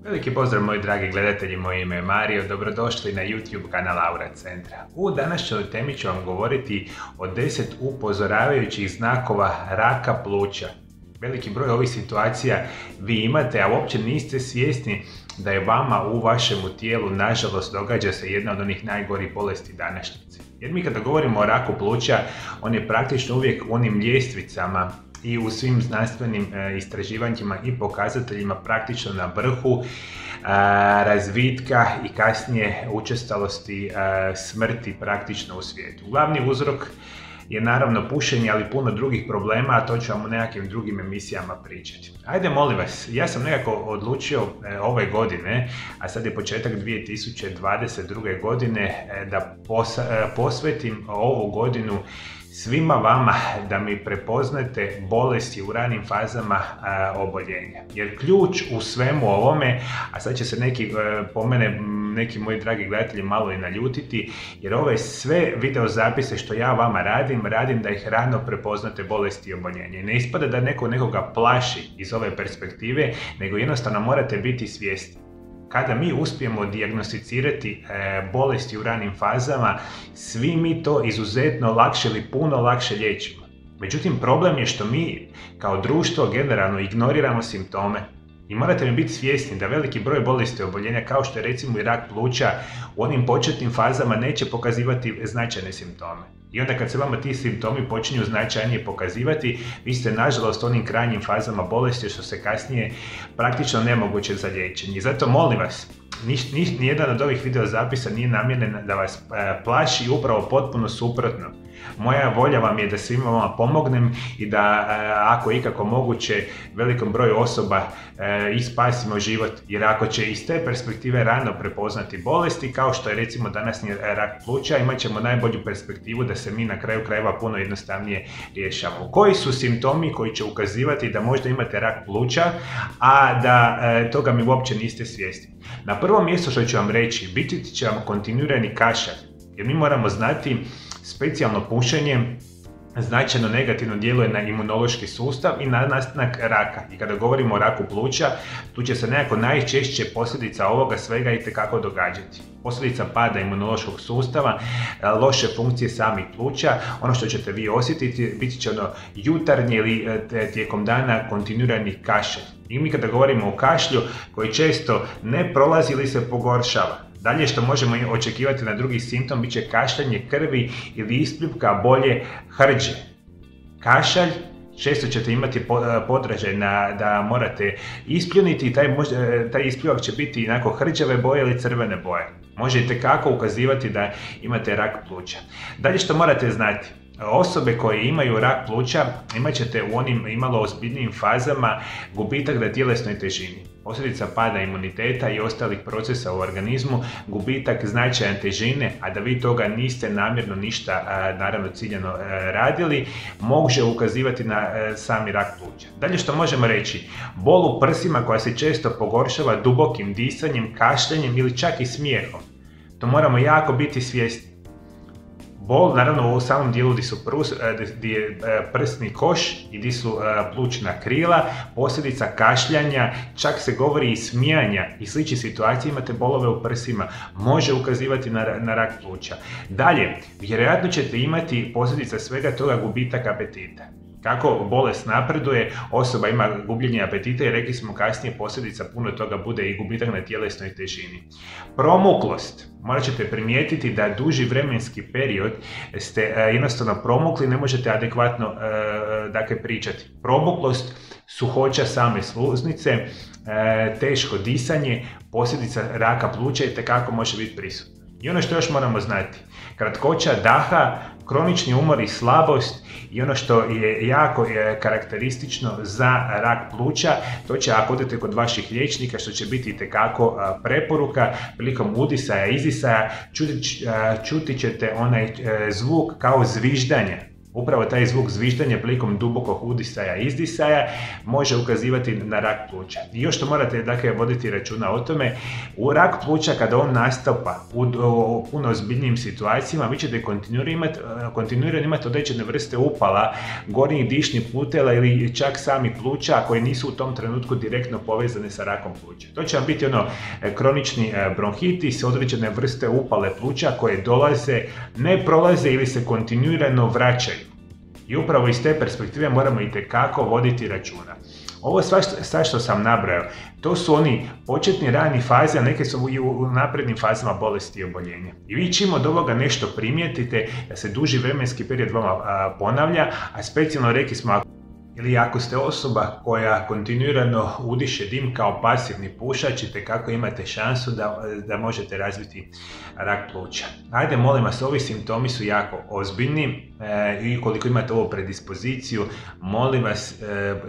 Veliki pozdrav moji dragi gledatelji, moje ime je Mario, dobrodošli na YouTube kanal Aura Centra. U današnjoj temi ću vam govoriti o 10 upozoravajućih znakova raka pluća. Veliki broj ovih situacija vi imate, a uopće niste svjesni da je vama u vašemu tijelu, nažalost, događa se jedna od onih najgorih bolesti današnjice. Jer mi kada govorimo o raku pluća, on je praktično uvijek u onim ljestvicama i u svim znanstvenim istraživanjima i pokazateljima praktično na vrhu razvitka i kasnije učestalosti smrti praktično u svijetu. Glavni uzrok je naravno pušenje, ali puno drugih problema, a to ću vam u nekakvim drugim emisijama pričati. Ajde, molim vas, ja sam nekako odlučio ove godine, a sad je početak 2022. godine, da posvetim ovu godinu svima vama da mi prepoznate bolesti u ranim fazama oboljenja. Jer ključ u svemu ovome, a sad će se neki moji dragi gledatelji malo i naljutiti, jer ove sve video zapise što ja vama radim da ih rano prepoznate bolesti i oboljenja. I ne ispada da neko nekoga plaši iz ove perspektive, nego jednostavno morate biti svjesni. Kada mi uspijemo dijagnosticirati bolesti u ranim fazama, svi mi to izuzetno lakše ili puno lakše liječimo. Međutim, problem je što mi kao društvo generalno ignoriramo simptome. I morate mi biti svjesni da veliki broj bolesti i oboljenja, kao što je recimo i rak pluća, u onim početnim fazama neće pokazivati značajne simptome. I onda kad se vama ti simptomi počinju značajnije pokazivati, vi ste nažalost u onim krajnjim fazama bolesti što se kasnije praktično nemoguće za liječenje. I zato molim vas, nijedan od ovih video zapisa nije namjeren da vas plaši, upravo potpuno suprotno. Moja volja vam je da svima vama pomognem i da, ako je ikako moguće, velikom broju osoba i spasimo život. Jer ako će iz te perspektive rano prepoznati bolesti, kao što je recimo današnji rak pluća, imat ćemo najbolju perspektivu da se mi na kraju krajeva puno jednostavnije rješavamo. Koji su simptomi koji će ukazivati da možda imate rak pluća, a da toga mi uopće niste svjesni? Na prvom mjestu što ću vam reći, biti će vam kontinuirani kašalj. Jer mi moramo znati, specijalno pušenje značajno negativno djeluje na imunološki sustav i na nastanak raka. I kada govorimo o raku pluća, tu će se nekako najčešće posljedica ovoga svega itekako događati. Posljedica pada imunološkog sustava, loše funkcije samih pluća, ono što ćete vi osjetiti, biti će ono jutarnje ili tijekom dana kontinuirani kašalj. I mi kada govorimo o kašlju koji često ne prolazi ili se pogoršava, dalje što možemo očekivati na drugi simptom bit će kašljanje krvi ili ispljuvka bolje hrđe. Kašalj, često ćete imati podražaj da morate ispljuniti i taj ispljuvak će biti onako hrđave boje ili crvene boje. Može itekako ukazivati da imate rak pluća. Dalje što morate znati, osobe koje imaju rak pluća imat ćete u onim imalo ozbiljnijim fazama gubitak na tjelesnoj težini. Posljedica pada imuniteta i ostalih procesa u organizmu, gubitak značajan težine, a da vi toga niste namjerno ništa naravno ciljano radili, može ukazivati na sami rak pluća. Dalje što možemo reći, bol u prsima koja se često pogoršava dubokim disanjem, kašljanjem ili čak i smijehom. To moramo jako biti svjesni. Bol, naravno, u samom dijelu gdje je prsni koš i gdje su plućna krila, posljedica kašljanja, čak se govori i smijanja i sličnih situacija, imate bolove u prsima, može ukazivati na rak pluća. Dalje, vjerojatno ćete imati posljedica svega toga gubitak apetita. Kako bolest napreduje, osoba ima gubljenje apetita i rekli smo kasnije posljedica puno toga bude i gubitak na tjelesnoj težini. Promuklost. Morat ćete primijetiti da duži vremenski period ste jednostavno promukli, ne možete adekvatno pričati. Promuklost, suhoća same sluznice, teško disanje, posljedica raka pluća itekako može biti prisutna. I ono što još moramo znati, kratkoća daha, kronični umor i slabost i ono što je jako karakteristično za rak pluća, to će ako odete kod vaših liječnika, što će biti itekako preporuka, prilikom udisaja, izdisaja, čuti ćete onaj zvuk kao zviždanja. Upravo taj zvuk zviždanja prilikom dubokog udisaja i izdisaja može ukazivati na rak pluća. I još što morate dakle voditi računa o tome, u rak pluća kada on nastupa u puno ozbiljnijim situacijama, vi ćete kontinuirano imati određene vrste upala gornjih dišnih puteva ili čak sami pluća koji nisu u tom trenutku direktno povezane sa rakom pluća. To će vam biti kronični bronhitis, određene vrste upale pluća koje dolaze, ne prolaze ili se kontinuirano vraćaju. I upravo iz te perspektive moramo itekako voditi računa. Ovo sve što sam nabrojao, to su oni početni rani faze, a neke su i u naprednim fazama bolesti i oboljenja. I vi čim od ovoga nešto primijetite, da se duži vremenski period vama ponavlja, a specijalno rekli smo ili ako ste osoba koja kontinuirano udiše dim kao pasivni pušač, itekako imate šansu da možete razviti rak pluća. Ajde, molim vas, ovi simptomi su jako ozbiljni i ukoliko imate ovu predispoziciju, molim vas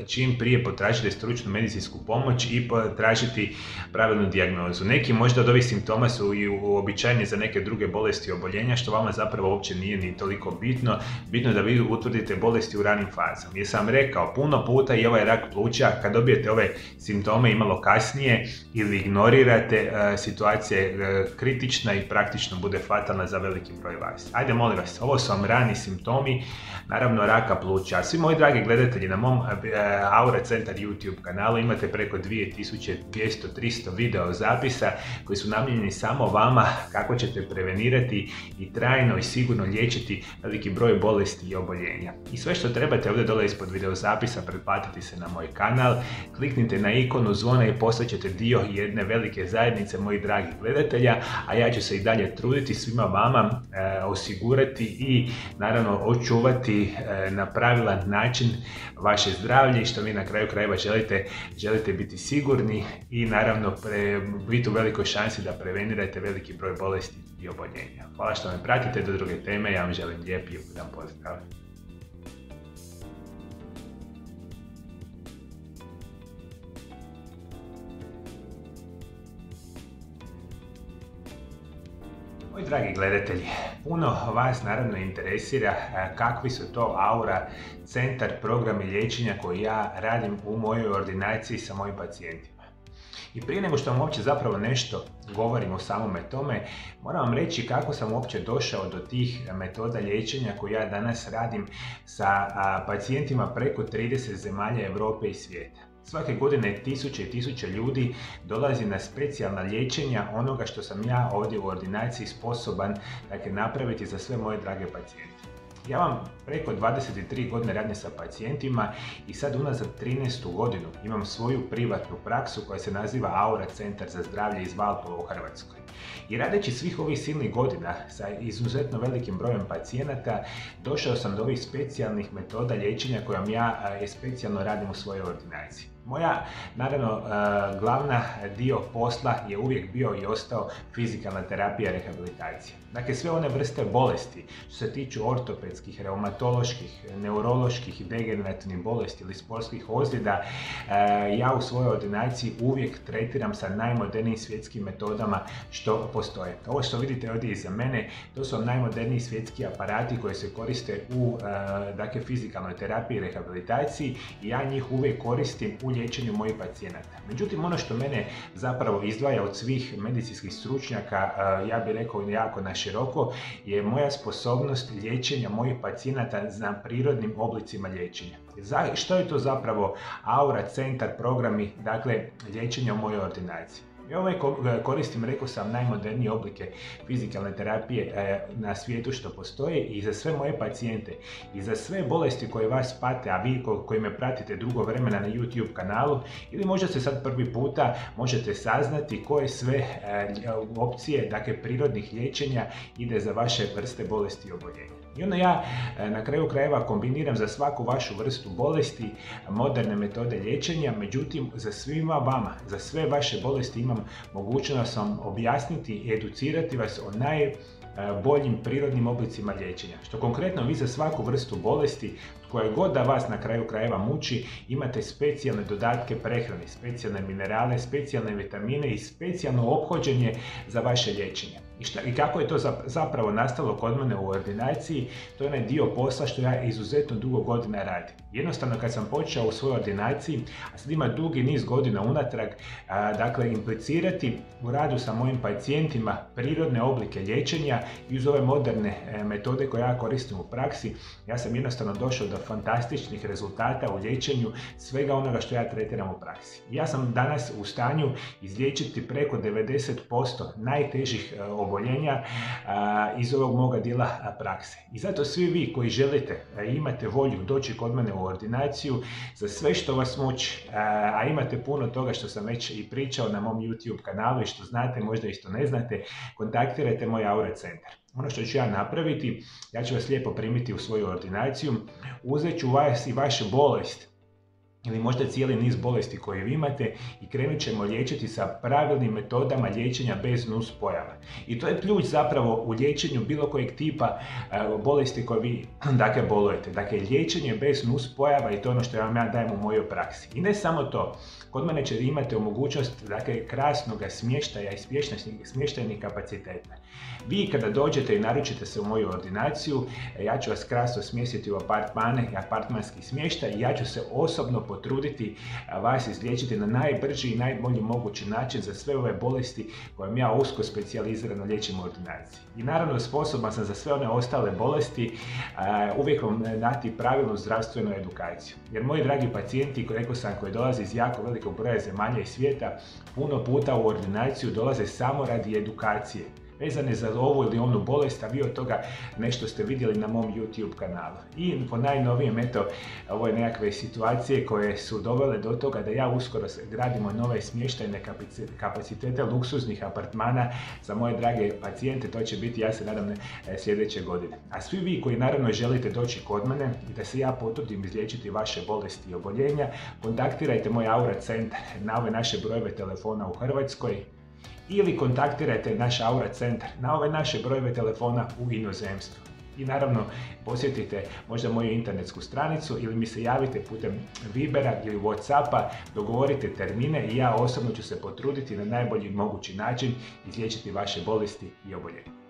čim prije potražite stručnu medicinsku pomoć i potražiti pravilnu dijagnozu. Neki možda od ovih simptoma su i uobičajeni za neke druge bolesti i oboljenja, što vama zapravo uopće nije ni toliko bitno. Bitno je da vi utvrdite bolesti u ranim fazama. Jer sam rekao, puno puta i ovaj rak pluća, kad dobijete ove simptome i malo kasnije ili ignorirate, situacija je kritična i praktično bude fatalna za veliki broj vas. Ajde, molim vas, ovo su vam rani simptomi, naravno raka pluća. Svi moji dragi gledatelji, na mom Aura Centar YouTube kanalu imate preko 2200-300 video zapisa koji su namijenjeni samo vama kako ćete prevenirati i trajno i sigurno liječiti veliki broj bolesti i oboljenja. I sve što trebate ovdje dole ispod video zapisa, pretplatiti se na moj kanal, kliknite na ikonu zvona i postat ćete dio jedne velike zajednice mojih dragih gledatelja, a ja ću se i dalje truditi svima vama osigurati i naravno očuvati na pravilan način vaše zdravlje i što vi na kraju krajeva želite biti sigurni i naravno biti u velikoj šansi da prevenirate veliki broj bolesti i oboljenja. Hvala što me pratite do druge teme, ja vam želim lijep i ugodan pozdrav. Moji dragi gledatelji, puno vas naravno interesira kakvi su to Aura Centar programi liječenja koji ja radim u mojoj ordinaciji sa mojim pacijentima. I prije nego što vam uopće zapravo nešto govorim o samome tome, moram vam reći kako sam uopće došao do tih metoda liječenja koje ja danas radim sa pacijentima preko 30 zemalja Europe i svijeta. Svake godine tisuće i tisuće ljudi dolazi na specijalna liječenja onoga što sam ja ovdje u ordinaciji sposoban napraviti za sve moje drage pacijente. Ja vam preko 23 godine radim sa pacijentima i sad unazad 13. godinu imam svoju privatnu praksu koja se naziva Aura Centar za zdravlje iz Valpova u Hrvatskoj. I radeći svih ovih silnih godina sa izuzetno velikim brojem pacijenata, došao sam do ovih specijalnih metoda liječenja kojom ja specijalno radim u svojoj ordinaciji. Moja, naravno, glavna dio posla je uvijek bio i ostao fizikalna terapija i rehabilitacija. Dakle, sve one vrste bolesti što se tiču ortopedskih, reumatoloških, neuroloških i degenerativnih bolesti ili sportskih ozljeda, ja u svojoj ordinaciji uvijek tretiram sa najmodernijim svjetskim metodama što postoje. Ovo što vidite ovdje iza mene, to su najmoderniji svjetski aparati koji se koriste u fizikalnoj terapiji i rehabilitaciji i ja njih uvijek koristim u liječenju mojih pacijenata. Međutim, ono što mene zapravo izdvaja od svih medicinskih stručnjaka, ja bih rekao jako na široko, je moja sposobnost liječenja mojih pacijenata na prirodnim oblicima liječenja. Što je to zapravo Aura Centar programi, dakle, liječenja u mojoj ordinaciji? Ja ovaj koristim, rekao sam, najmodernije oblike fizikalne terapije na svijetu što postoje i za sve moje pacijente i za sve bolesti koje vas pate, a vi koji me pratite dugo vremena na YouTube kanalu ili možda se sad prvi puta možete saznati koje sve opcije, dakle, prirodnih liječenja ide za vaše vrste bolesti i oboljenja. I onda ja na kraju krajeva kombiniram za svaku vašu vrstu bolesti moderne metode liječenja, međutim za svima vama, za sve vaše bolesti imam mogućnost vam objasniti i educirati vas o boljim prirodnim oblicima liječenja. Što konkretno vi za svaku vrstu bolesti koja god da vas na kraju krajeva muči, imate specijalne dodatke prehrani, specijalne minerale, specijalne vitamine i specijalno ophođenje za vaše liječenje. I kako je to zapravo nastalo kod mene u ordinaciji, to je onaj dio posla što ja izuzetno dugo godina radim. Jednostavno kad sam počeo u svojoj ordinaciji, a sad ima dugi niz godina unatrag, dakle implicirati u radu sa mojim pacijentima prirodne oblike liječenja i uz ove moderne metode koje ja koristim u praksi, ja sam jednostavno došao do fantastičnih rezultata u liječenju svega onoga što ja tretiram u praksi. Ja sam danas u stanju izliječiti preko 90% najtežih oboljenja iz ovog moga dijela prakse. I zato svi vi koji želite, imate volju doći kod mene u ordinaciju za sve što vas muči, a imate puno toga što sam već i pričao na mom YouTube kanalu i što znate, možda i što ne znate, kontaktirajte moj Aura centar. Ono što ću ja napraviti, ja ću vas lijepo primiti u svoju ordinaciju, uzet ću vas i vašu bolest ili možda cijeli niz bolesti koje vi imate i krenut ćemo liječiti sa pravilnim metodama liječenja bez nuspojava. I to je ključ zapravo u liječenju bilo kojeg tipa bolesti koje vi bolujete. Dakle, liječenje bez nuspojava i to je ono što ja vam dajem u mojoj praksi. I ne samo to, kod mene ćete imati mogućnost krasnog smještaja i smještajnih kapaciteta. Vi kada dođete i naručite se u moju ordinaciju, ja ću vas krasno smjestiti u apartmane i apartmanski smještaj i ja ću se osobno potruditi vas izliječiti na najbrži i najbolji mogući način za sve ove bolesti kojim ja usko specijalizirano liječim u ordinaciji. I naravno sposoban sam za sve one ostale bolesti uvijek vam dati pravilnu zdravstvenu edukaciju. Jer moji dragi pacijenti, rekao sam, koji dolaze iz jako velikog broja zemalja i svijeta, puno puta u ordinaciju dolaze samo radi edukacije vezane za ovu ili onu bolest, a vi od toga nešto ste vidjeli na mom YouTube kanalu. I po najnovijem, ovo je nekakve situacije koje su dovele do toga da ja uskoro gradimo nove smještajne kapacitete luksuznih apartmana za moje drage pacijente, to će biti, ja se nadam, sljedeće godine. A svi vi koji naravno želite doći kod mene i da se ja potrudim izliječiti vaše bolesti i oboljenja, kontaktirajte moj Aura centar na ove naše brojeve telefona u Hrvatskoj, ili kontaktirajte naš Aura centar na ove naše brojeve telefona u inozemstvu. I naravno posjetite možda moju internetsku stranicu ili mi se javite putem Vibera ili Whatsappa, dogovorite termine i ja osobno ću se potruditi na najbolji mogući način izliječiti vaše bolesti i oboljenja.